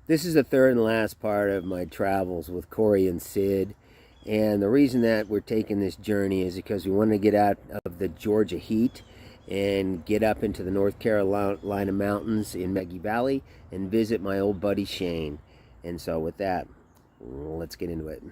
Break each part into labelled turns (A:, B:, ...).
A: This is the third and last part of my travels with Corey and Sid. And the reason that we're taking this journey is because we want to get out of the Georgia heat and get up into the North Carolina mountains in Maggie Valley and visit my old buddy Shane. And so with that, let's get into it.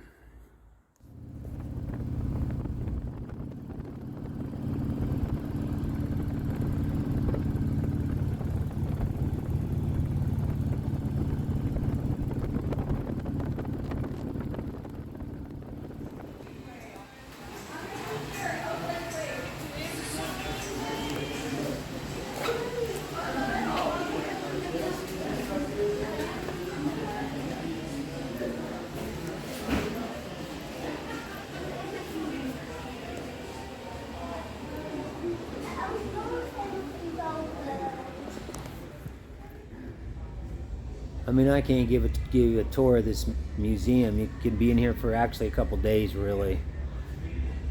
A: I mean, I can't give you a tour of this museum. You can be in here for actually a couple days, really.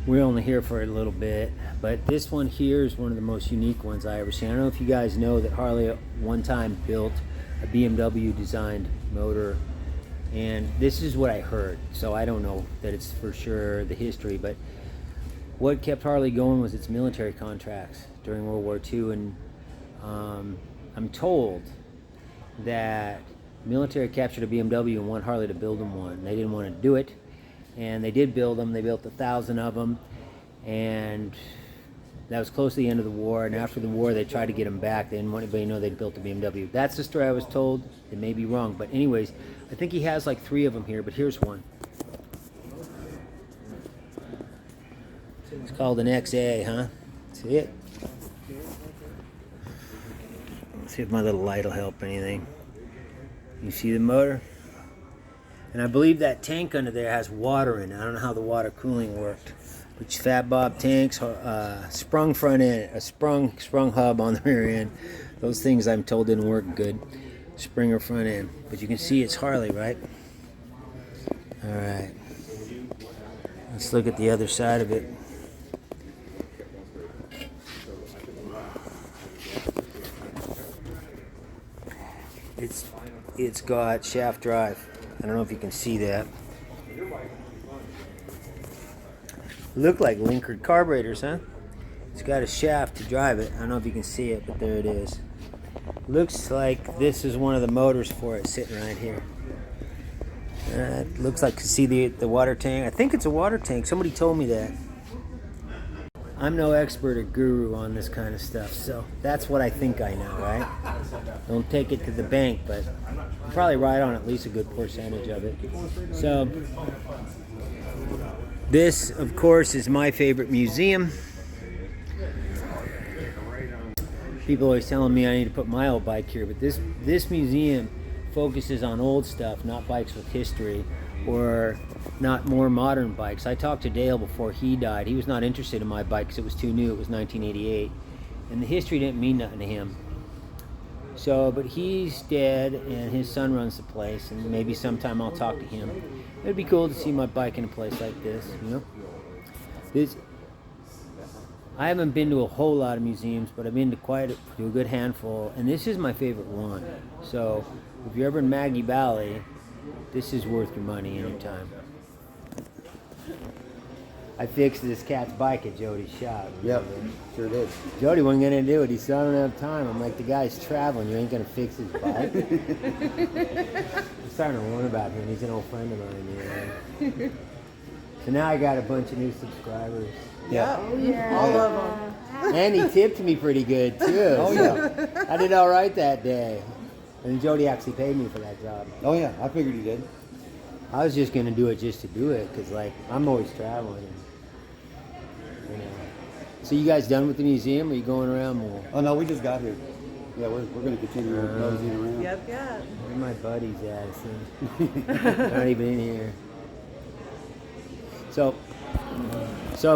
A: We're only here for a little bit, but this one here is one of the most unique ones I ever seen. I don't know if you guys know that Harley at one time built a BMW designed motor, and this is what I heard. So I don't know that it's for sure the history, but what kept Harley going was its military contracts during World War II, and I'm told that military captured a BMW and want Harley to build them one. They didn't want to do it, and they did build them. They built 1,000 of them, and that was close to the end of the war. And after the war, they tried to get them back. They didn't want anybody to know they'd built a BMW. That's the story I was told. It may be wrong, but anyways, I think he has like 3 of them here, but here's one. It's called an XA, huh? See it? Let's see if my little light will help anything. You see the motor? And I believe that tank under there has water in it. I don't know how the water cooling worked. Which Fat Bob tanks, sprung front end, a sprung hub on the rear end. Those things I'm told didn't work good. Springer front end. But you can see it's Harley, right? Alright. Let's look at the other side of it. It's got shaft drive. I don't know if you can see that. Look like linkered carburetors, huh? It's got a shaft to drive it. I don't know if you can see it, but there it is. Looks like this is one of the motors for it sitting right here. It looks like you see the water tank. I think it's a water tank. Somebody told me that. I'm no expert or guru on this kind of stuff, so that's what I think I know, right? Don't take it to the bank, but I'm probably right on at least a good percentage of it. So, this, of course, is my favorite museum. People always telling me I need to put my old bike here, but this museum focuses on old stuff, not bikes with history, or not more modern bikes. I talked to Dale before he died. He was not interested in my bike because it was too new. It was 1988, and the history didn't mean nothing to him. So, but he's dead, and his son runs the place, and maybe sometime I'll talk to him. It'd be cool to see my bike in a place like this, you know. I haven't been to a whole lot of museums, but I've been to a good handful, and this is my favorite one. So, if you're ever in Maggie Valley, this is worth your money anytime. I fixed this cat's bike at Jody's shop.
B: Yep, sure did.
A: Jody wasn't going to do it. He said, I don't have time. I'm like, the guy's traveling. You ain't going to fix his bike? I'm starting to learn about him. He's an old friend of mine. You know? So now I got a bunch of new subscribers.
B: Yeah.
C: Oh, yeah. All of them.
A: And he tipped me pretty good, too.
B: Oh, yeah.
A: I did all right that day. And Jody actually paid me for that job.
B: Oh, yeah, I figured you did.
A: I was just going to do it just to do it, because, like, I'm always traveling. And, you know. So you guys done with the museum, or are you going around more?
B: Oh, no, we just got here. Yeah, we're going to continue nosing around.
C: Yep.
A: Where my buddies at? It seems. They're not even in here. So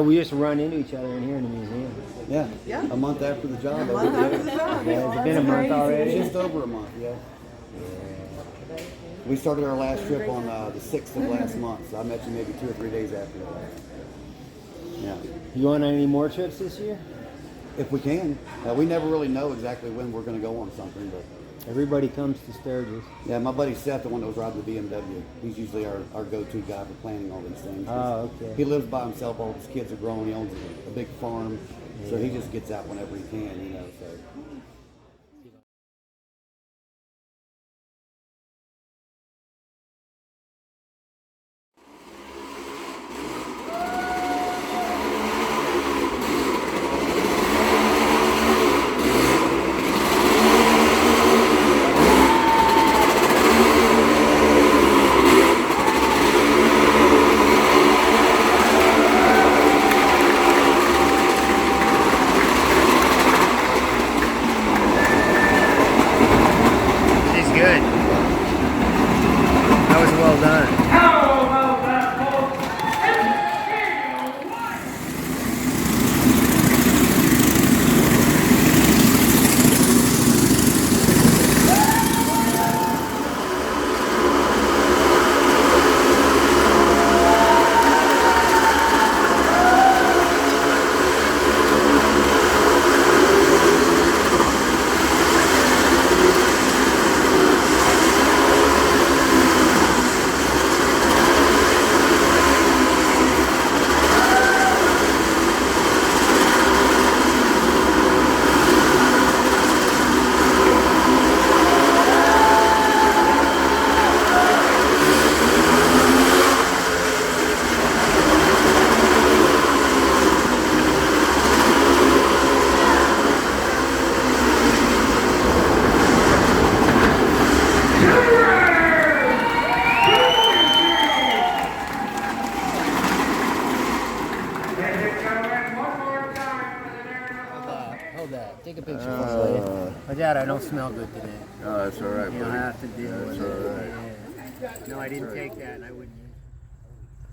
A: we just run into each other in here in the museum.
B: Yeah.
C: Yeah.
B: A month after the job.
C: A month after the job.
A: Yeah, has it been a month already?
B: Just over a month, yeah. We started our last trip on the 6th of last month, so I met you maybe 2 or 3 days after that. Yeah.
A: You going on any more trips this year?
B: If we can. We never really know exactly when we're going to go on something, but
A: Everybody comes to Sturgis.
B: Yeah, my buddy Seth, the one that was riding the BMW, he's usually our go-to guy for planning all these things.
A: Oh, okay.
B: He lives by himself, all his kids are grown, he owns a big farm, so he just gets out whenever he can, you know, so.
A: She's good. That was well done. Hold that. Take a picture for me. But Dad, I don't smell good today.
D: Oh, that's all right,
A: You don't
D: buddy.
A: have to deal with
D: That's
A: it.
D: all right.
A: Yeah. No, I didn't take that, and I wouldn't.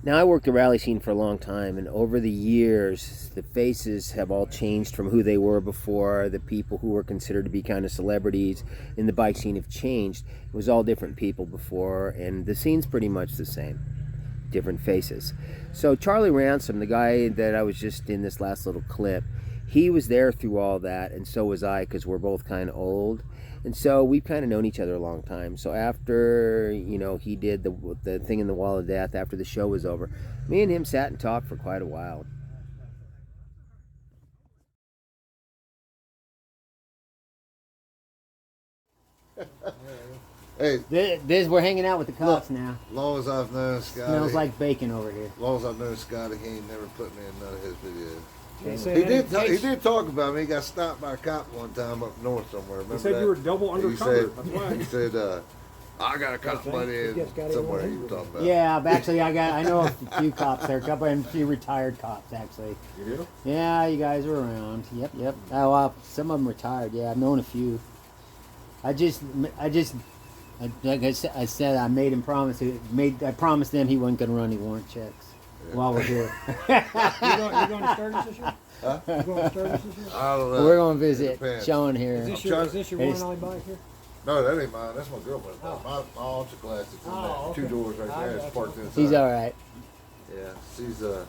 A: Now, I worked the rally scene for a long time, and over the years, the faces have all changed from who they were before. The people who were considered to be kind of celebrities in the bike scene have changed. It was all different people before, and the scene's pretty much the same. Different faces. So Charlie Ransom, the guy that I was just in this last little clip, he was there through all that, and so was I, because we're both kind of old. And so we've kind of known each other a long time. So after, you know, he did the thing in the Wall of Death, after the show was over, me and him sat and talked for quite a while.
D: Hey,
A: We're hanging out with the cops now.
D: long as I've known Scotty,
A: Smells like bacon over here.
D: long as I've known Scotty, he ain't never put me in none of his videos.
C: He
D: He did talk about me. He got stopped by a cop one time up north somewhere. Remember
C: He said
D: that?
C: you were double undercover. That's
D: He
C: why.
D: said, I got a cop buddy in
C: Yes, got it
D: somewhere.
C: right.
D: You were talking about.
A: Yeah, but actually, I know a few cops there, a few retired cops actually.
C: You do?
A: Yeah, you guys are around. Yep. Oh, wow, some of them retired. Yeah, I've known a few. Like I said, I made him promise. I promised them he wasn't going to run any warrant checks while we're here.
C: You going to Sturgis this year?
D: Huh?
C: You going to Sturgis this year?
D: I don't know.
A: We're going to visit
D: Depends.
A: Sean here.
C: Is this your
A: It's-
C: one and only bike here?
D: No, that ain't mine. That's my girlfriend's.
C: Oh.
D: My Ultra Classic's in
C: Oh,
D: there.
C: okay.
D: 2 doors right
C: I
D: there.
C: got
D: It's
C: you.
D: parked inside.
A: He's all right.
D: Yeah,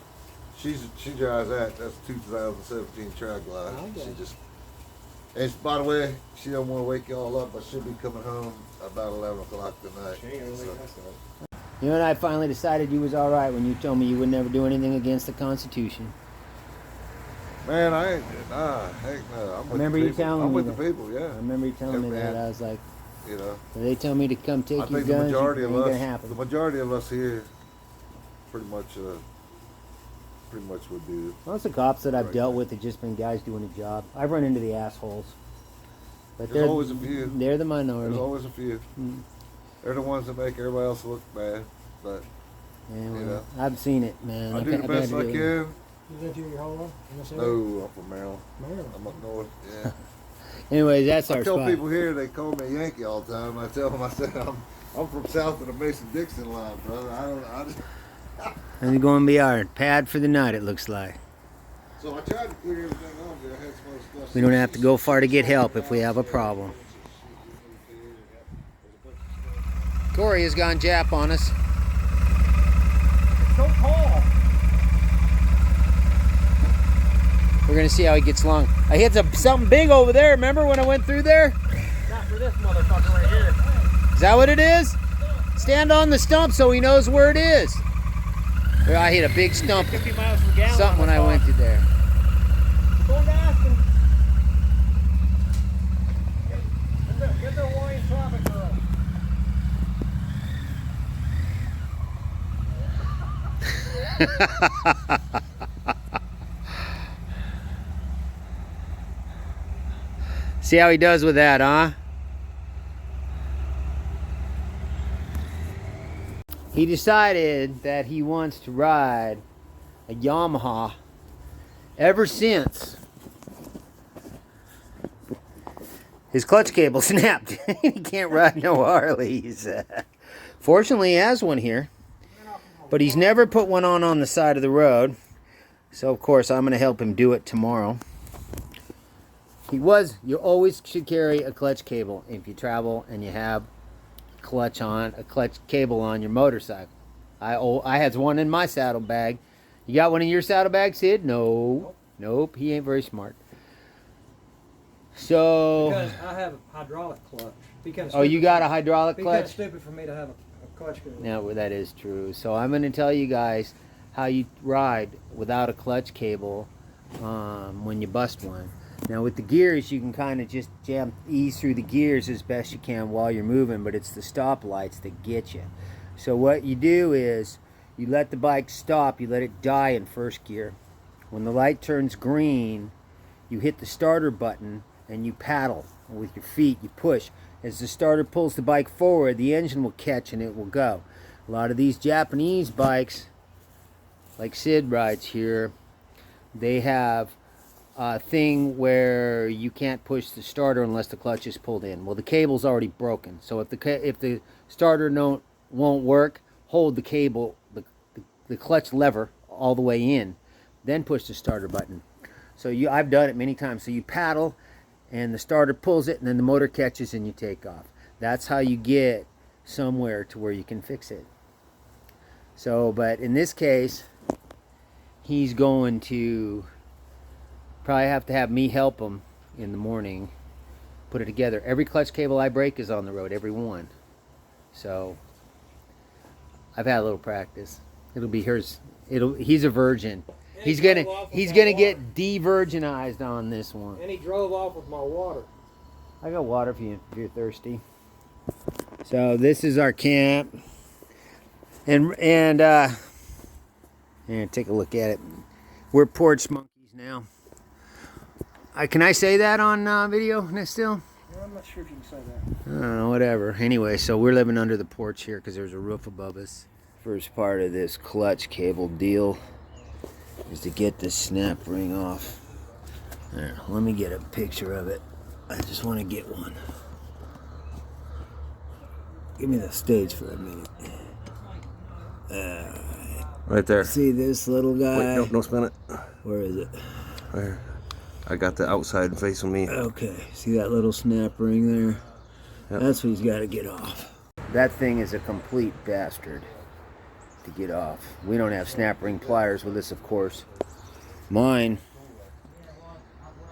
D: she drives that. That's a 2017 Tri-Glide.
C: Okay.
D: By the way, she don't want to wake y'all up. I should be coming home about 11 o'clock tonight.
C: She ain't gonna
D: So,
C: wake us up.
A: You know, and I finally decided you was all right when you told me you would never do anything against the Constitution.
D: man, I ain't. Nah, heck no. I'm with
A: remember
D: the
A: you
D: people.
A: telling
D: I'm
A: me
D: with
A: that.
D: the people. Yeah.
A: I remember you telling me
D: Yeah,
A: that.
D: man.
A: I was like,
D: You know,
A: if they tell me to come take
D: I
A: your
D: think the
A: guns,
D: majority
A: it
D: of
A: ain't gonna
D: us,
A: happen.
D: the majority of us here, pretty much would do.
A: Most of the cops that I've
D: Right.
A: dealt with have just been guys doing a job. I've run into the assholes. But
D: There's always a few.
A: They're the minority.
D: There's always a few.
A: Mm.
D: They're the ones that make everybody else look bad. But
A: Yeah, well,
D: you know.
A: I've seen it, man.
D: I do the
A: I've
D: best
A: had
D: I
A: to do it.
D: can.
C: You lived here your whole life? In this area?
D: No, I'm from Maryland.
C: Maryland.
D: I'm up north. Yeah.
A: Anyways, that's
D: I
A: our
D: tell
A: spot.
D: people here they call me a Yankee all the time. I tell them I said I'm from south of the Mason-Dixon line, brother. I just,
A: And it's going to be our pad for the night, it looks like.
D: so I tried to clear everything off there. I had some other stuff.
A: We don't have to go far to get help if we have a problem. Corey has gone Jap on us.
C: It's so tall.
A: We're going to see how he gets along. I hit something big over there. Remember when I went through there?
C: Not for this motherfucker right here.
A: Is that what it is? Stand on the stump so he knows where it is. Well, I hit a big stump.
C: 50 miles per gallon.
A: Something when I went through there.
C: Going to Aspen. Get the Hawaiian Tropic girl.
A: See how he does with that, huh? He decided that he wants to ride a Yamaha ever since his clutch cable snapped. He can't ride no Harleys. Fortunately, he has one here, but he's never put one on the side of the road. So, of course, I'm going to help him do it tomorrow. You always should carry a clutch cable if you travel and you have a clutch cable on your motorcycle. I had one in my saddlebag. You got one in your saddlebag, Sid? No. Nope, he ain't very smart. So
C: Because I have a hydraulic clutch.
A: oh, you got a hydraulic
C: Be kind of
A: clutch?
C: stupid for me to have a clutch cable.
A: No, that is true. So I'm going to tell you guys how you ride without a clutch cable when you bust one. Now with the gears, you can kind of just ease through the gears as best you can while you're moving, but it's the stop lights that get you. So what you do is you let the bike stop, you let it die in first gear. When the light turns green, you hit the starter button and you paddle with your feet, you push. As the starter pulls the bike forward, the engine will catch and it will go. A lot of these Japanese bikes, like Sid rides here, they have a thing where you can't push the starter unless the clutch is pulled in. Well, the cable's already broken, so if the starter won't work, hold the cable, the clutch lever all the way in, then push the starter button. So I've done it many times. So you paddle, and the starter pulls it, and then the motor catches, and you take off. That's how you get somewhere to where you can fix it. So, but in this case, he's going to probably have to have me help him in the morning put it together. Every clutch cable I break is on the road, every one. So I've had a little practice. It'll be hers. He's a virgin. He's gonna get de-virginized on this one.
C: And he drove off with my water.
A: I got water if you're thirsty. So this is our camp, and take a look at it. We're porch monkeys now. Can I say that on video still?
C: Yeah, I'm not sure if you can say that.
A: I don't know, whatever. Anyway, so we're living under the porch here because there's a roof above us. First part of this clutch cable deal is to get this snap ring off. There, let me get a picture of it. I just want to get one. Give me the stage for a minute.
E: Right there.
A: See this little guy?
E: Wait, no, don't spin it.
A: Where is it?
E: There. I got the outside facing me.
A: Okay, see that little snap ring there?
E: Yep.
A: That's what he's got to get off. That thing is a complete bastard to get off. We don't have snap ring pliers with us, of course. Mine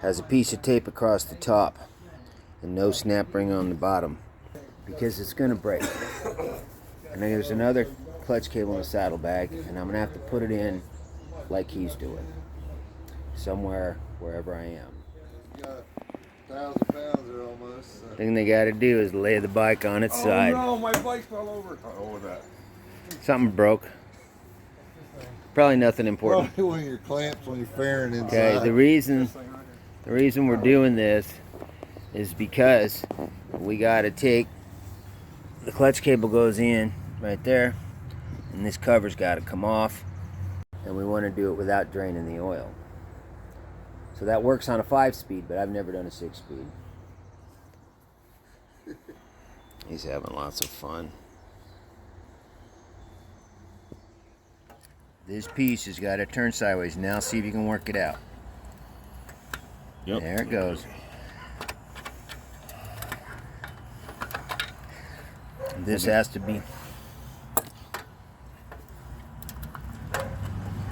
A: has a piece of tape across the top and no snap ring on the bottom because it's going to break. And then there's another clutch cable in the saddlebag, and I'm going to have to put it in like he's doing. Somewhere, wherever I am.
D: You got 1,000 pounds there almost. So.
A: Thing they got to do is lay the bike on its side.
C: Oh no, my bike fell over.
D: What was that?
A: Something broke. Probably nothing important.
D: Probably one of your clamps on your fairing inside.
A: Okay, the reason we're doing this is because we got to take the clutch cable goes in right there, and this cover's got to come off, and we want to do it without draining the oil. So that works on a 5-speed, but I've never done a 6-speed. He's having lots of fun. This piece has got to turn sideways. Now see if you can work it out.
E: Yep.
A: There it goes. This has to be...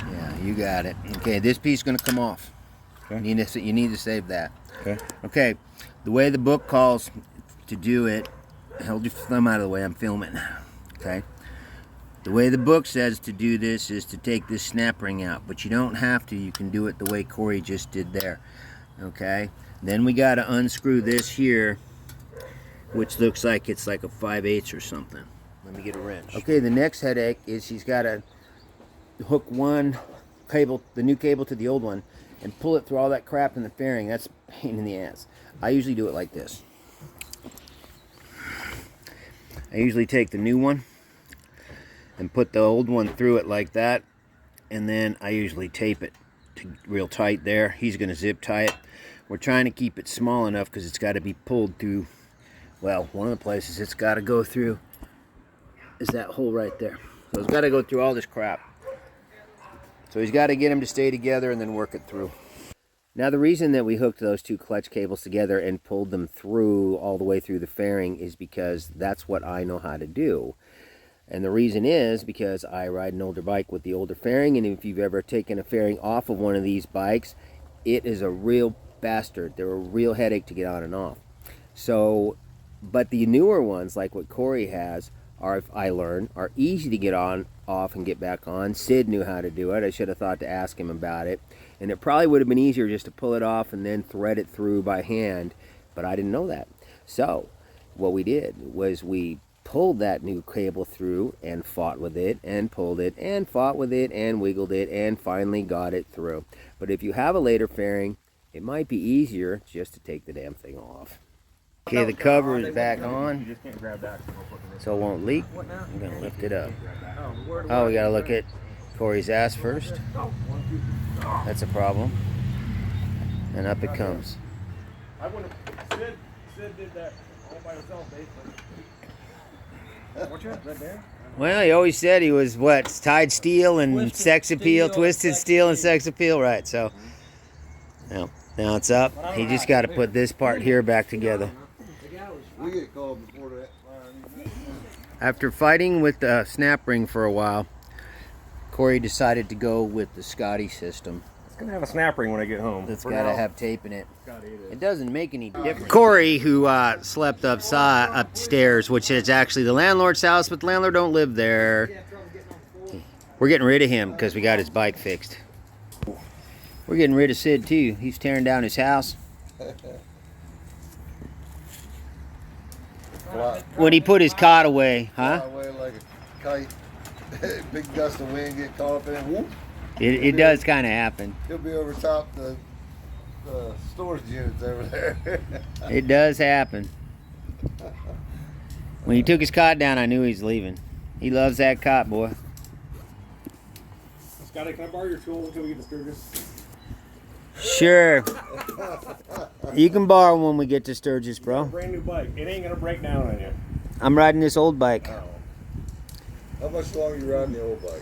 A: Yeah, you got it. Okay, this piece is going to come off. Okay. You need to save that.
E: Okay.
A: Okay, the way the book calls to do it, hold your thumb out of the way, I'm filming, okay? The way the book says to do this is to take this snap ring out, but you don't have to. You can do it the way Corey just did there, okay? Then we got to unscrew this here, which looks like it's like a 5/8 or something. Let me get a wrench. Okay, the next headache is he's got to hook one cable, the new cable, to the old one, and pull it through all that crap in the fairing. That's a pain in the ass. I usually do it like this. I usually take the new one and put the old one through it like that, and then I usually tape it real tight there. He's going to zip tie it. We're trying to keep it small enough because it's got to be pulled through. Well, one of the places it's got to go through is that hole right there. So it's got to go through all this crap. So he's got to get them to stay together and then work it through. Now the reason that we hooked those two clutch cables together and pulled them through all the way through the fairing is because that's what I know how to do. And the reason is because I ride an older bike with the older fairing, and if you've ever taken a fairing off of one of these bikes, it is a real bastard. They're a real headache to get on and off. So, but the newer ones, like what Corey has, I learned, are easy to get on, off, and get back on. Sid knew how to do it. I should have thought to ask him about it. And it probably would have been easier just to pull it off and then thread it through by hand, but I didn't know that. So, what we did was we pulled that new cable through and fought with it and pulled it and fought with it and wiggled it and finally got it through. But if you have a later fairing, it might be easier just to take the damn thing off. Okay, the cover is back on, so it won't leak. I'm going to lift it up. Oh, we got to look at Corey's ass first. That's a problem. And up it comes.
C: I wouldn't have. Sid did that all by himself, basically. What's that? Is that there?
A: Well, he always said he was, what, tied steel and sex appeal, twisted steel and sex appeal, right? So, now it's up. He just got to put this part here back together.
D: We get called before that.
A: After fighting with the snap ring for a while, Corey decided to go with the Scotty system.
E: It's gonna have a snap ring when I get home.
A: It's got to have tape in it. It doesn't make any difference. Corey, who slept upstairs, which is actually the landlord's house, but the landlord don't live there. We're getting rid of him because we got his bike fixed. We're getting rid of Sid too. He's tearing down his house. When he put his cot away, huh?
D: Fly away like a kite. Big gust of wind, get caught up in it. Whoop.
A: It does kind of happen.
D: He'll be over top the storage units over there.
A: It does happen. When he took his cot down, I knew he was leaving. He loves that cot, boy.
C: Scotty, can I borrow your tool until we get to Sturgis?
A: Sure. You can borrow when we get to Sturgis, bro.
C: Brand new bike. It ain't gonna break down on you.
A: I'm riding this old bike.
D: How much longer you riding the old bike?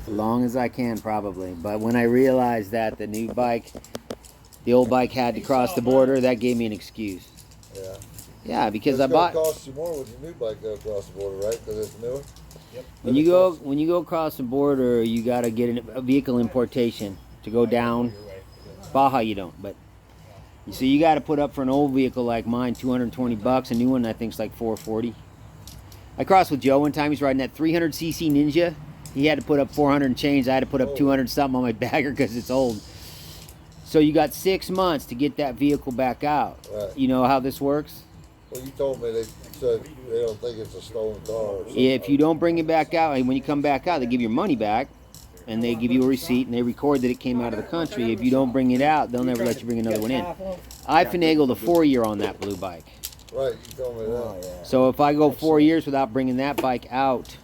A: As long as I can, probably. But when I realized that the old bike had to cross the border, that gave me an excuse.
D: Yeah.
A: Yeah, because
D: It's
A: I bought.
D: gonna cost you more with your new bike go across the border, right? Because it's newer.
C: Yep.
A: When you go across the border, you got to get a vehicle importation to go down. Baja, you don't, but so you got to put up for an old vehicle like mine, $220. A new one, I think, is like $440. I crossed with Joe one time. He's riding that 300cc Ninja. He had to put up 400 and change. I had to put up 200 something on my bagger because it's old. So you got 6 months to get that vehicle back out.
D: Right.
A: You know how this works?
D: Well, you told me they said they don't think it's a stolen car. Or something.
A: If you don't bring it back out, and when you come back out, they give your money back, and they give you a receipt, and they record that it came out of the country. If you don't bring it out, they'll never let you bring another one in. I finagled a 4-year on that blue bike.
D: Right, you told me that.
A: So if I go 4 years without bringing that bike out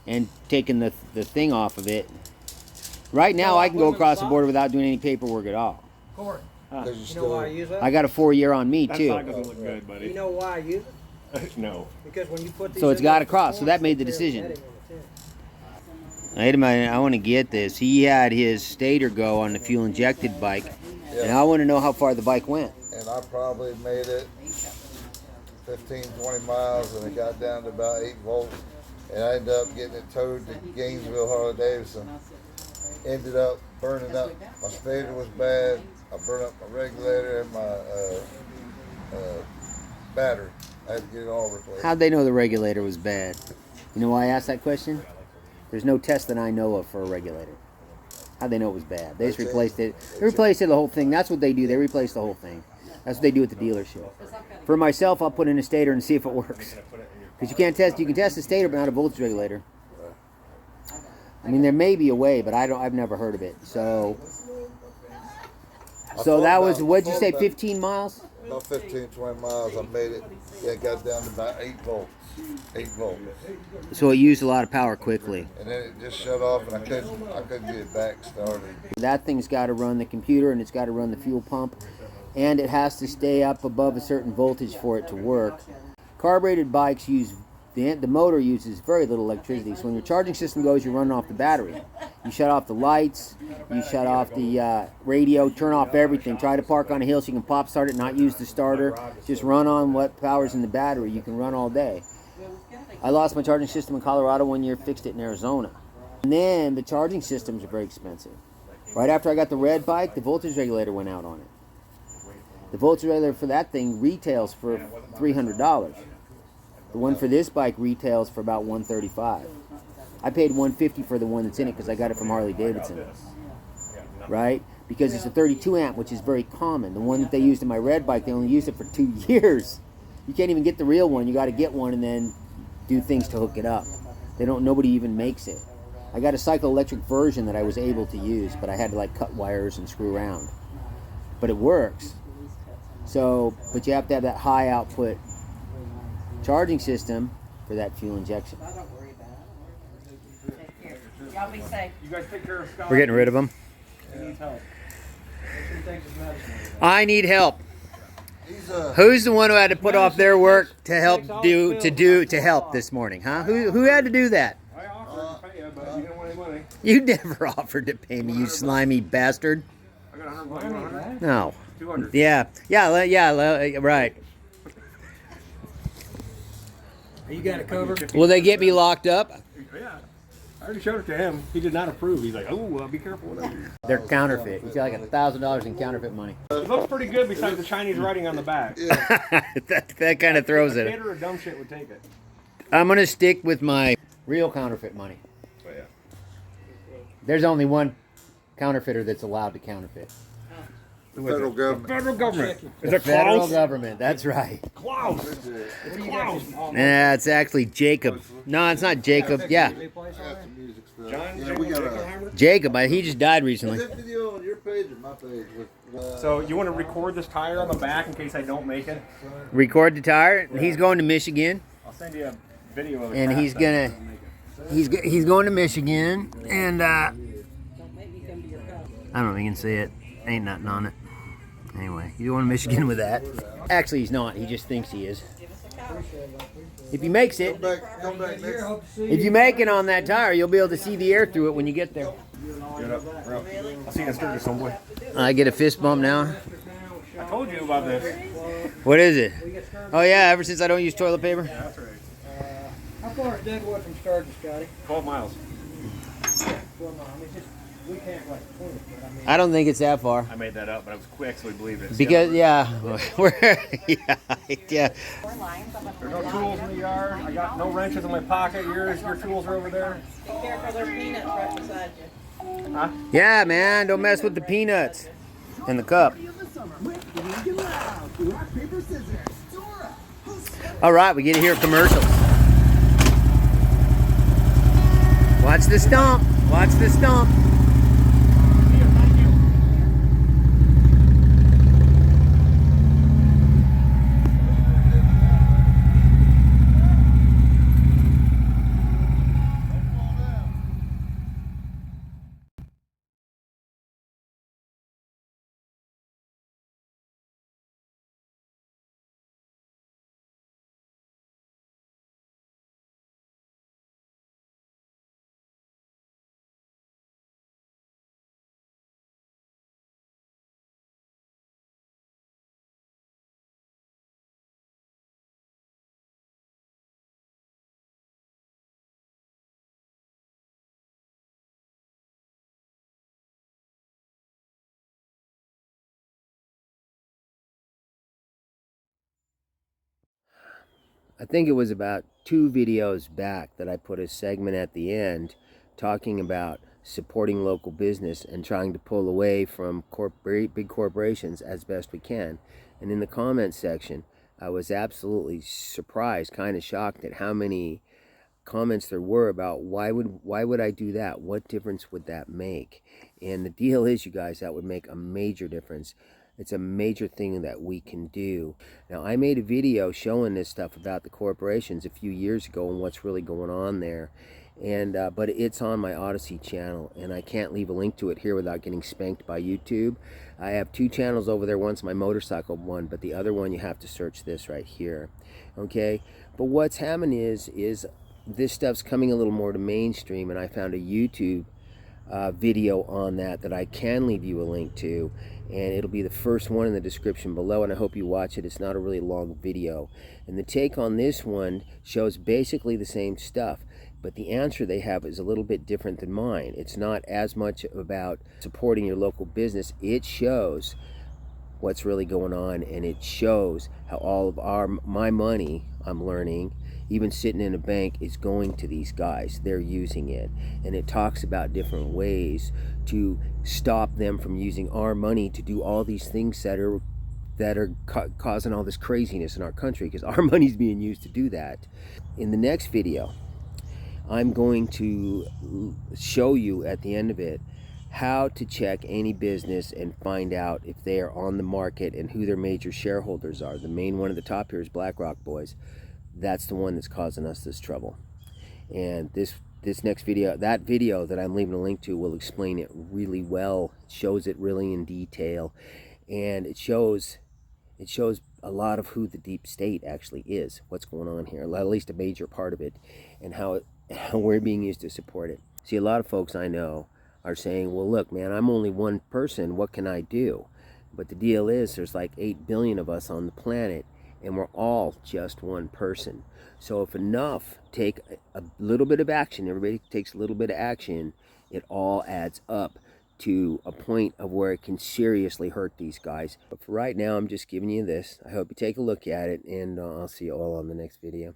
A: and taking the thing off of it, right now I can go across the border without doing any paperwork at all.
C: Corey,
D: Because
C: you know why I use that?
A: I got a 4-year on me
E: That
A: too.
E: sock doesn't look good, buddy.
C: You know why I use it?
E: No.
C: Because when you put these
A: So it's
C: in
A: got
C: the
A: to cross. So that made the
C: there's a
A: decision.
C: heading on the tin.
A: Wait a minute, I want to get this. He had his stator go on the fuel injected bike, and I want to know how far the bike went.
D: And I probably made it 15, 20 miles, and it got down to about 8 volts. And I ended up getting it towed to Gainesville, Harley-Davidson. Ended up burning up. My stator was bad. I burned up my regulator and my battery. I had to get it all replaced.
A: How'd they know the regulator was bad? You know why I asked that question? There's no test that I know of for a regulator. How'd they know it was bad? They just replaced it. They replaced it, the whole thing. That's what they do. They replace the whole thing. That's what they do at the dealership. For myself, I'll put in a stator and see if it works. Because you can't test. You can test a stator, but not a voltage regulator. I mean, there may be a way, but I've never heard of it. So that was, what'd you say, 15 miles?
D: About 15, 20 miles. I made it. Yeah, it got down to about 8 volts. 8 volts.
A: So it used a lot of power quickly.
D: And then it just shut off, and I couldn't get it back started.
A: That thing's got to run the computer, and it's got to run the fuel pump, and it has to stay up above a certain voltage for it to work. Carbureted bikes use, the motor uses very little electricity. So when your charging system goes, you're running off the battery. You shut off the lights, you shut off the radio, turn off everything. Try to park on a hill so you can pop start it, not use the starter. Just run on what power's in the battery. You can run all day. I lost my charging system in Colorado one year, fixed it in Arizona. And then the charging systems are very expensive. Right after I got the red bike, the voltage regulator went out on it. The voltage regulator for that thing retails for $300. The one for this bike retails for about $135. I paid $150 for the one that's in it because I got it from Harley Davidson. Right? Because it's a 32 amp, which is very common. The one that they used in my red bike, they only used it for 2 years. You can't even get the real one. You got to get one and then do things to hook it up. Nobody even makes it. I got a cycle-electric version that I was able to use, but I had to like cut wires and screw around. But it works. So, but you have to have that high output charging system for that fuel injection.
F: Y'all be safe.
C: You guys take care of Scotty.
A: We're getting rid of them.
C: He needs help. Make sure he takes his medicine.
A: I need help.
D: He's
A: Who's the one who had to put off their work to help to help this morning, huh? Who had to do that?
C: I offered to pay you, but you didn't want any money.
A: You never offered to pay me, you slimy bastard.
C: I got 100 bucks. 100?
A: No.
C: 200.
A: Yeah, right.
C: You got it covered?
A: Will they get me locked up?
C: Yeah. I already showed it to him. He did not approve. He's like, oh, be careful. Whatever.
A: They're counterfeit. You got like $1,000 in counterfeit money.
C: It looks pretty good besides the Chinese writing on the back.
A: that kind of throws
C: A
A: it.
C: kid or a dumb shit would take it.
A: I'm gonna stick with my real counterfeit money.
C: Oh, yeah.
A: There's only one counterfeiter that's allowed to counterfeit.
D: the federal government.
C: Federal government. Is
A: The
C: it
A: federal
C: Klaus?
A: government. That's right.
C: Klaus. It's Klaus.
A: Nah, it's actually Jacob. No, it's not Jacob. Yeah,
D: That's the music stuff.
C: John,
D: Yeah, we got a.
A: Jacob. He just died
D: Is
A: recently.
D: that video on your page or my page?
C: So you want to record this tire on the back in case I don't make it?
A: Record the tire. He's going to Michigan,
C: I'll send you a video of it.
A: and he's gonna. He's going to Michigan, and I don't know if you can see it. Ain't nothing on it. Anyway, he's going to Michigan with that. Actually, he's not. He just thinks he is. If he makes it,
D: Come back next.
A: if you make it on that tire, you'll be able to see the air through it when you get there.
C: Get up, bro. I'll see you in Sturgis, homeboy.
A: I get a fist bump now.
C: I told you about this.
A: What is it? Oh yeah, ever since I don't use toilet paper.
C: That's right.
G: How far is Deadwood from Sturgis, Scotty?
C: 12 miles.
G: Well, no, I mean, just, we can't like 20, but I mean.
A: I don't think it's that far.
C: I made that up, but I was quick, so we believed it.
A: Because yeah, we're yeah.
C: There's no tools in the yard. I got no wrenches in my pocket. Your tools are over there.
F: Be careful, there's peanuts right beside you.
C: Huh?
A: Yeah, man, don't mess with the peanuts in the cup. All right, we get to hear commercials. Watch the stump. Watch the stump. I think it was about 2 videos back that I put a segment at the end talking about supporting local business and trying to pull away from big corporations as best we can. And in the comments section, I was absolutely surprised, kind of shocked at how many comments there were about why would I do that? What difference would that make? And the deal is, you guys, that would make a major difference. It's a major thing that we can do. Now, I made a video showing this stuff about the corporations a few years ago and what's really going on there. And but it's on my Odyssey channel, and I can't leave a link to it here without getting spanked by YouTube. I have 2 channels over there. One's my motorcycle one, but the other one you have to search this right here. Okay? But what's happening is this stuff's coming a little more to mainstream, and I found a YouTube video on that I can leave you a link to, and it'll be the first one in the description below, and I hope you watch it. It's not a really long video, and the take on this one shows basically the same stuff, but the answer they have is a little bit different than mine. It's not as much about supporting your local business. It shows what's really going on, and it shows how all of my money, I'm learning, even sitting in a bank, is going to these guys. They're using it, and it talks about different ways to stop them from using our money to do all these things that are causing all this craziness in our country, because our money's being used to do that. In the next video, I'm going to show you at the end of it how to check any business and find out if they are on the market and who their major shareholders are. The main one at the top here is BlackRock, boys. That's the one that's causing us this trouble. And this next video, that video that I'm leaving a link to, will explain it really well. It shows it really in detail, and it shows a lot of who the deep state actually is, what's going on here, at least a major part of it, and how we're being used to support it. See, a lot of folks I know are saying, well, look, man, I'm only one person, what can I do? But the deal is, there's like 8 billion of us on the planet, and we're all just one person. So if enough take a little bit of action, everybody takes a little bit of action, it all adds up to a point of where it can seriously hurt these guys. But for right now, I'm just giving you this. I hope you take a look at it, and I'll see you all on the next video.